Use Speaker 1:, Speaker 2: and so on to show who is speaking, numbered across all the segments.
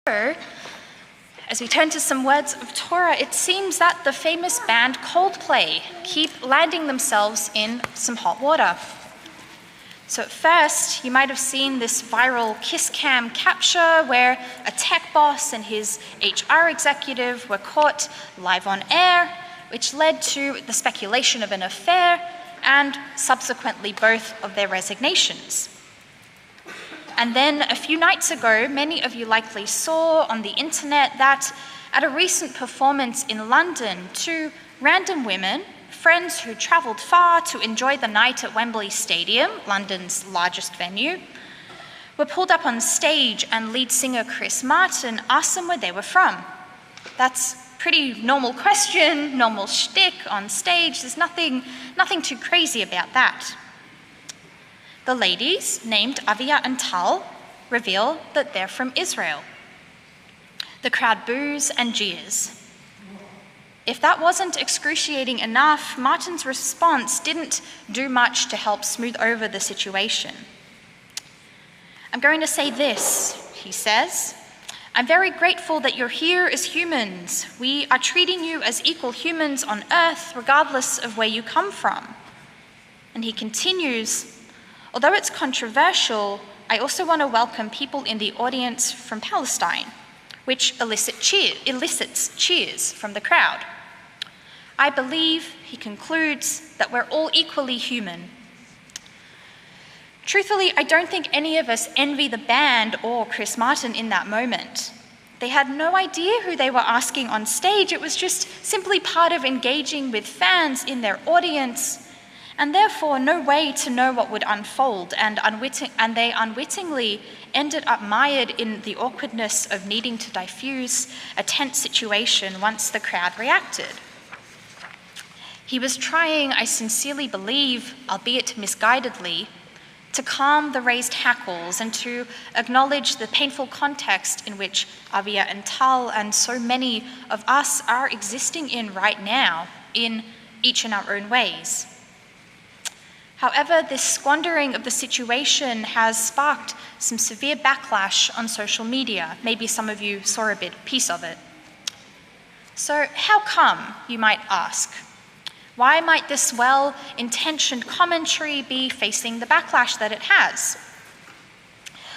Speaker 1: As we turn to some words of Torah, it seems that the famous band Coldplay keep landing themselves in some hot water. So at first, you might have seen this viral kiss cam capture where a tech boss and his HR executive were caught live on air, which led to the speculation of an affair and subsequently both of their resignations. And then a few nights ago, many of you likely saw on the internet that at a recent performance in London, two random women, friends who travelled far to enjoy the night at Wembley Stadium, London's largest venue, were pulled up on stage and lead singer Chris Martin asked them where they were from. That's pretty normal question, normal shtick on stage. There's nothing too crazy about that. The ladies, named Avia and Tal, reveal that they're from Israel. The crowd boos and jeers. If that wasn't excruciating enough, Martin's response didn't do much to help smooth over the situation. "I'm going to say this," he says. "I'm very grateful that you're here as humans. We are treating you as equal humans on earth, regardless of where you come from." And he continues, "Although it's controversial, I also want to welcome people in the audience from Palestine," which elicits cheers from the crowd. "I believe," he concludes, "that we're all equally human." Truthfully, I don't think any of us envy the band or Chris Martin in that moment. They had no idea who they were asking on stage. It was just simply part of engaging with fans in their audience, and therefore no way to know what would unfold, and they unwittingly ended up mired in the awkwardness of needing to diffuse a tense situation once the crowd reacted. He was trying, I sincerely believe, albeit misguidedly, to calm the raised hackles and to acknowledge the painful context in which Avia and Tal and so many of us are existing in right now, in each in our own ways. However, this squandering of the situation has sparked some severe backlash on social media. Maybe some of you saw a piece of it. So how come, you might ask? Why might this well-intentioned commentary be facing the backlash that it has?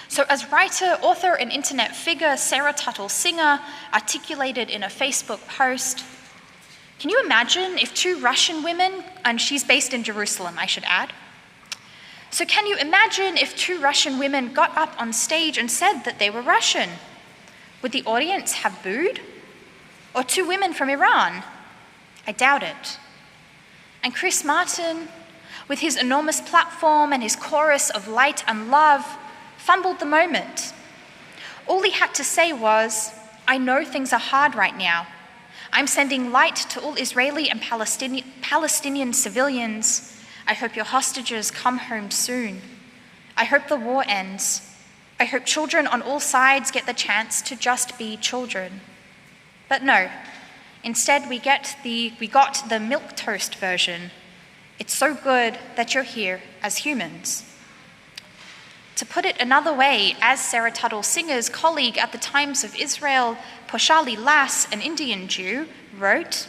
Speaker 1: So as writer, author, and internet figure Sarah Tuttle Singer articulated in a Facebook post, can you imagine if two Russian women, and she's based in Jerusalem, I should add. So can you imagine if two Russian women got up on stage and said that they were Russian? Would the audience have booed? Or two women from Iran? I doubt it. And Chris Martin, with his enormous platform and his chorus of light and love, fumbled the moment. All he had to say was, "I know things are hard right now. I'm sending light to all Israeli and Palestinian civilians. I hope your hostages come home soon. I hope the war ends. I hope children on all sides get the chance to just be children." But no, instead we got the milquetoast version. "It's so good that you're here as humans." To put it another way, as Sarah Tuttle Singer's colleague at the Times of Israel, Poshali Lass, an Indian Jew, wrote,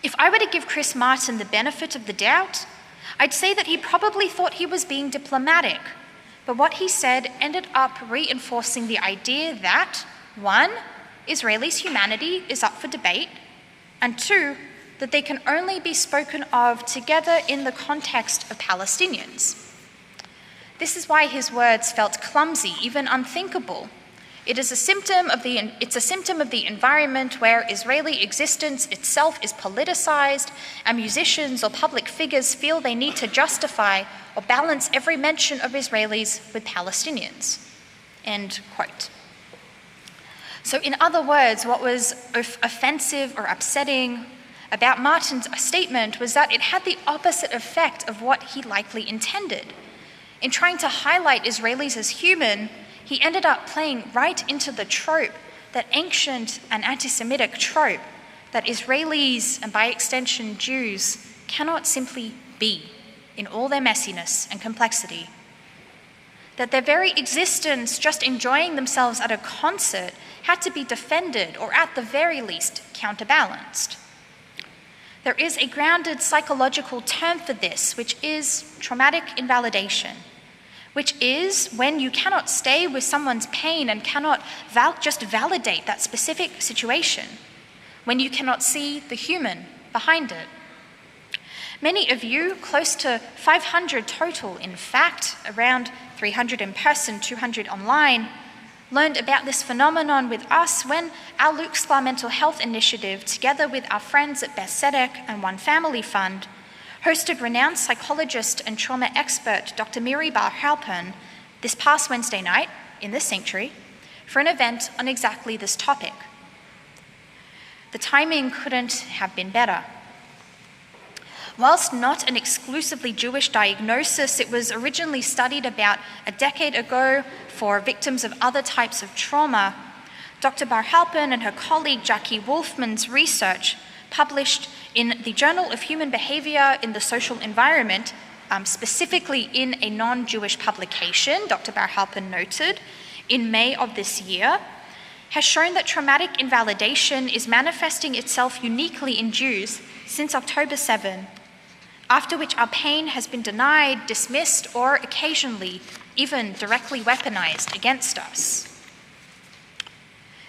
Speaker 1: "If I were to give Chris Martin the benefit of the doubt, I'd say that he probably thought he was being diplomatic, but what he said ended up reinforcing the idea that, one, Israelis' humanity is up for debate, and two, that they can only be spoken of together in the context of Palestinians. This is why his words felt clumsy, even unthinkable. It's a symptom of the environment where Israeli existence itself is politicized, and musicians or public figures feel they need to justify or balance every mention of Israelis with Palestinians." End quote. So in other words, what was offensive or upsetting about Martin's statement was that it had the opposite effect of what he likely intended. In trying to highlight Israelis as human, he ended up playing right into the trope, that ancient and anti-Semitic trope, that Israelis, and by extension Jews, cannot simply be in all their messiness and complexity. that their very existence, just enjoying themselves at a concert, had to be defended or at the very least counterbalanced. There is a grounded psychological term for this, which is traumatic invalidation, which is when you cannot stay with someone's pain and cannot just validate that specific situation, when you cannot see the human behind it. Many of you, close to 500 total, in fact, around 300 in person, 200 online, learned about this phenomenon with us when our Luke Sklar Mental Health Initiative, together with our friends at Beth Tzedek and One Family Fund, hosted renowned psychologist and trauma expert Dr. Miri Bar-Halpern this past Wednesday night in the Sanctuary for an event on exactly this topic. The timing couldn't have been better. Whilst not an exclusively Jewish diagnosis, it was originally studied about a decade ago for victims of other types of trauma. Dr. Bar-Halpern and her colleague Jackie Wolfman's research, published in the Journal of Human Behavior in the Social Environment, specifically in a non-Jewish publication, Dr. Bar-Halpern noted, in May of this year, has shown that traumatic invalidation is manifesting itself uniquely in Jews since October 7, after which our pain has been denied, dismissed, or occasionally even directly weaponized against us.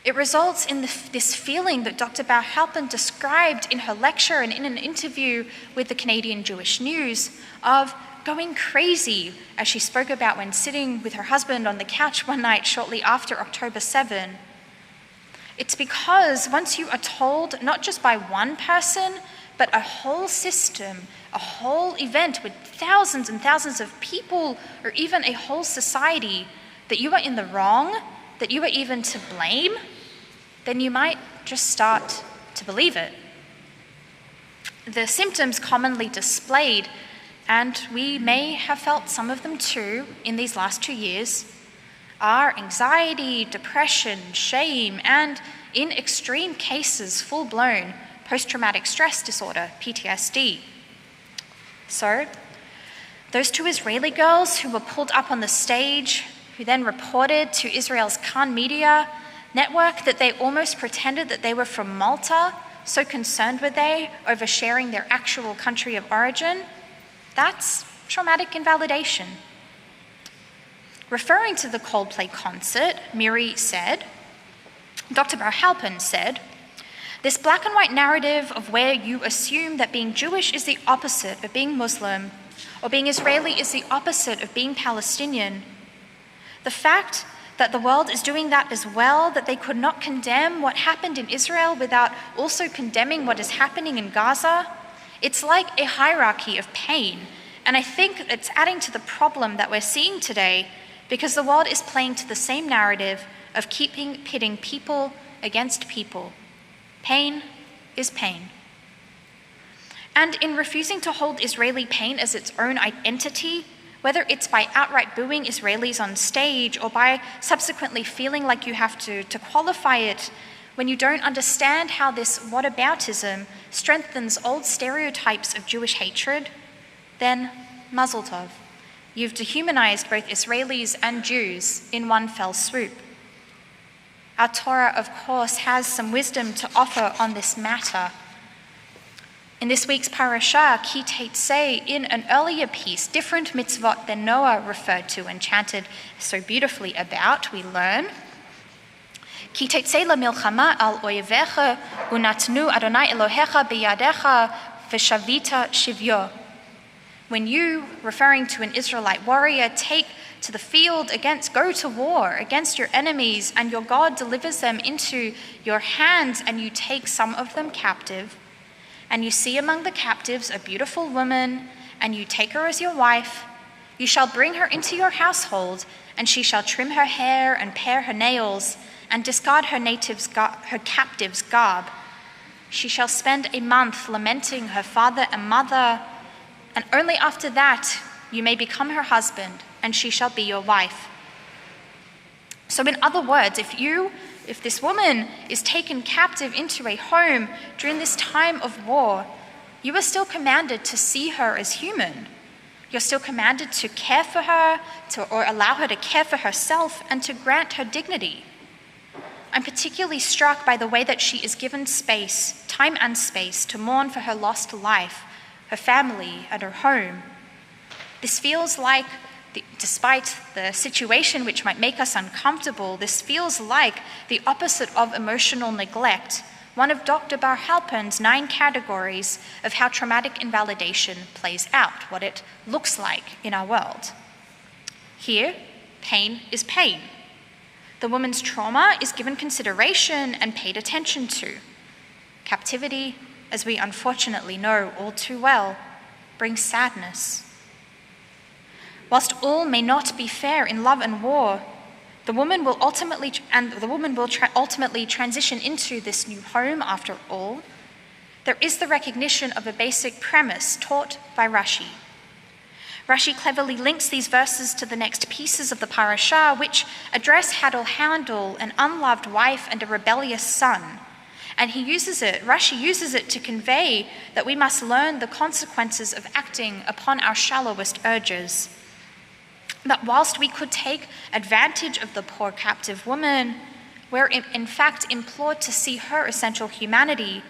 Speaker 1: It results in this feeling that Dr. Bar-Halpern described in her lecture and in an interview with the Canadian Jewish News of going crazy, as she spoke about when sitting with her husband on the couch one night shortly after October 7. It's because once you are told, not just by one person, but a whole system, a whole event with thousands and thousands of people, or even a whole society, that you are in the wrong, that you are even to blame, then you might just start to believe it. The symptoms commonly displayed, and we may have felt some of them too in these last 2 years, are anxiety, depression, shame, and in extreme cases, full-blown post-traumatic stress disorder, PTSD. So, those 2 Israeli girls who were pulled up on the stage, who then reported to Israel's Khan media network that they almost pretended that they were from Malta, so concerned were they over sharing their actual country of origin, that's traumatic invalidation. Referring to the Coldplay concert, Miri said, Dr. Bar-Halpern said, "This black and white narrative of where you assume that being Jewish is the opposite of being Muslim, or being Israeli is the opposite of being Palestinian. The fact that the world is doing that as well, that they could not condemn what happened in Israel without also condemning what is happening in Gaza, it's like a hierarchy of pain. And I think it's adding to the problem that we're seeing today, because the world is playing to the same narrative of pitting people against people. Pain is pain. And in refusing to hold Israeli pain as its own identity, whether it's by outright booing Israelis on stage or by subsequently feeling like you have to qualify it, when you don't understand how this whataboutism strengthens old stereotypes of Jewish hatred, then mazel tov. You've dehumanized both Israelis and Jews in one fell swoop. Our Torah, of course, has some wisdom to offer on this matter. In this week's parasha, Ki Teitzei, in an earlier piece, different mitzvot than Noah referred to and chanted so beautifully about, we learn, Ki Teitzei lemilchama al oyevecha unatnu Adonai Elohecha biyadecha v'shavita shivyo. When you, referring to an Israelite warrior, take to the field go to war against your enemies, and your God delivers them into your hands, and you take some of them captive, and you see among the captives a beautiful woman, and you take her as your wife, you shall bring her into your household, and she shall trim her hair and pare her nails, and discard her captive's garb. She shall spend a month lamenting her father and mother, and only after that you may become her husband, and she shall be your wife. So in other words, if this woman is taken captive into a home during this time of war, you are still commanded to see her as human, You're still commanded to care for her, or allow her to care for herself, and to grant her dignity. I'm particularly struck by the way that she is given space, time and space, to mourn for her lost life, her family, and her home. This feels like, despite the situation which might make us uncomfortable, this feels like the opposite of emotional neglect, one of Dr. Bar Halpern's 9 categories of how traumatic invalidation plays out, what it looks like in our world. Here, pain is pain. The woman's trauma is given consideration and paid attention to. Captivity, as we unfortunately know all too well, brings sadness. Whilst all may not be fair in love and war, the woman will ultimately transition into this new home after all. There is the recognition of a basic premise taught by Rashi. Rashi cleverly links these verses to the next pieces of the parashah, which address how to handle an unloved wife and a rebellious son. And Rashi uses it to convey that we must learn the consequences of acting upon our shallowest urges. That whilst we could take advantage of the poor captive woman, we're in fact implored to see her essential humanity,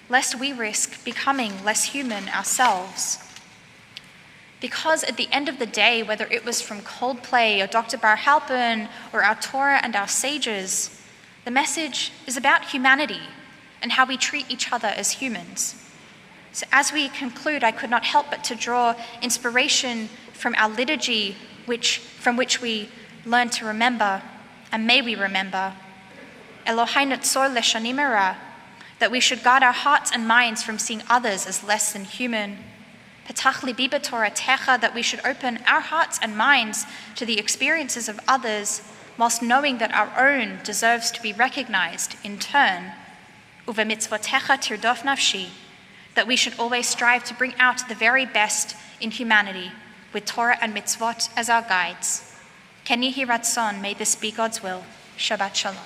Speaker 1: lest we risk becoming less human ourselves. Because at the end of the day, whether it was from Coldplay or Dr. Bar Halpern or our Torah and our sages, the message is about humanity and how we treat each other as humans. So as we conclude, I could not help but to draw inspiration from our liturgy, from which we learn to remember, and may we remember, Eloheinu tzor leshanim hara, that we should guard our hearts and minds from seeing others as less than human. Petach libi b'toratecha, that we should open our hearts and minds to the experiences of others, whilst knowing that our own deserves to be recognized in turn. Uvemitzvotecha tirdof nafshi, that we should always strive to bring out the very best in humanity, with Torah and mitzvot as our guides. Ken yehi ratzon, may this be God's will. Shabbat shalom.